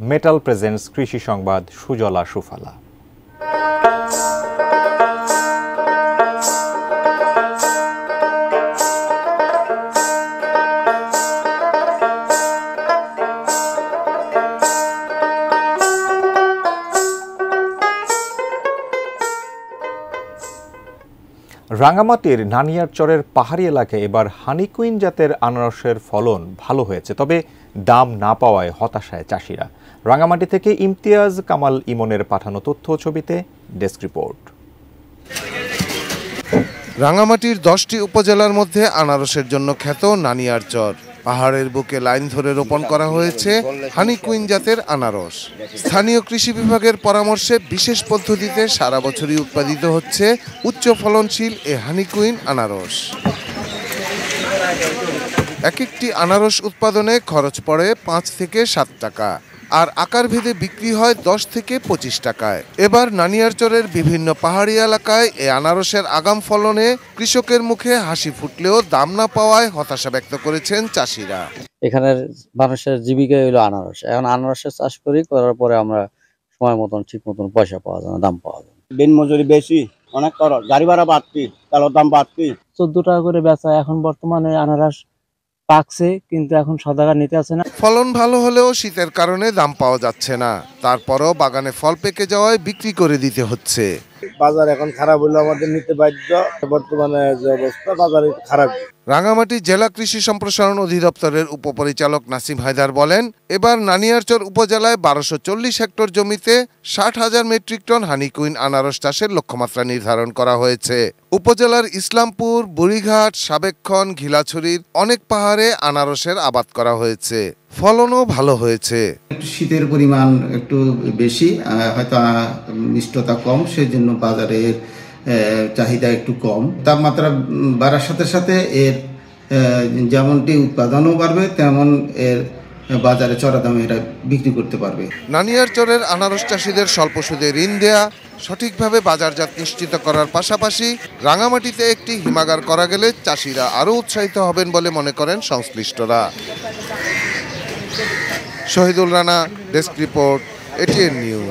Metal presence কৃষি সংবাদ সুজলা সুফলা। রাঙ্গামাটির নানিয়ারচরের পাহাড়ি এলাকায় এবার হানিকুইন জাতের আনারসের ফলন ভালো হয়েছে, তবে দাম না পাওয়ায় হতাশায় চাষিরা। রাঙ্গামাটি থেকে ইমতিয়াজ কামাল ইমনের পাঠানো তথ্য ছবিতে ডেস্ক রিপোর্ট। রাঙ্গামাটির 10টি উপজেলার মধ্যে আনারসের জন্য খ্যাত নানিয়ারচর। পাহাড়ের বুকে লাইন ধরে রোপণ করা হয়েছে হানিকুইন জাতের আনারস। স্থানীয় কৃষি বিভাগের পরামর্শে বিশেষ পদ্ধতিতে সারা বছরই উৎপাদিত হচ্ছে উচ্চ ফলনশীল এ হানিকুইন আনারস। এক একটি আনারস উৎপাদনে খরচ পড়ে 5 থেকে 7 টাকা, আর আকার ভেদে বিক্রি হয় 10 থেকে 25 টাকায়। এবার নানিয়ারচরের বিভিন্ন পাহাড়ি এলাকায় এ আনারসের আগাম ফলনে কৃষকের মুখে হাসি ফুটলেও দাম না পাওয়ায় হতাশা ব্যক্ত করেছেন চাষিরা। এখানের মানুষের জীবিকা হলো আনারস। এখন আনারসের চাষ করার পরে আমরা সময় মতন ঠিক মতন পয়সা পাওয়া যায় না, দাম পাওয়া যায়। দিন মজুরি বেশি, অনেক খরচ, গাড়ি ভাড়া বাড়তি, তেলের দাম বাড়তি। 14 টাকা করে বেচা। এখন বর্তমানে আনারস পাকছে, কিন্তু এখন সদাগর নিতে আসে না। ফলন ভালো হলেও শীতের কারণে দাম পাওয়া যাচ্ছে না। তারপরও বাগানে ফল পেকে যাওয়ায় বিক্রি করে দিতে হচ্ছে। বাজার এখন খারাপ হলে আমাদের নিতে বাধ্য। বর্তমানে যে অবস্থা, বাজারে খারাপ। রাঙ্গামাটি জেলা কৃষি সম্প্রসারণ অধিদপ্তরের উপপরিচালক নাসিম হায়দার বলেন, এবার নানিয়ারচর উপজেলায় 1240 হেক্টর জমিতে 60,000 মেট্রিক টন হানিকুইন আনারস চাষের লক্ষ্যমাত্রা নির্ধারণ করা হয়েছে। উপজেলার ইসলামপুর, বুড়িঘাট, সাবেক্ষণ, ঘিলাছড়ির অনেক পাহাড়ে আনারসের আবাদ করা হয়েছে। ফলনও ভালো হয়েছে। শীতের পরিমাণ একটু বেশি, হয়তো মিষ্টতা কম, সেজন্য বাজারের চাহিদা একটু কম। তাপমাত্রা বাড়ার সাথে সাথে এর যেমনটি উৎপাদনও বাড়বে, তেমন এর বাজারে চড়া দামে এটা বিক্রি করতে পারবে। নানিয়ারচরের আনারস চাষিদের স্বল্প সুদে ঋণ দেয়া, সঠিকভাবে বাজারজাত নিশ্চিত করার পাশাপাশি রাঙ্গামাটিতে একটি হিমাগার করা গেলে চাষিরা আরও উৎসাহিত হবেন বলে মনে করেন সংশ্লিষ্টরা। Shahidul Rana, desk report, ATN news.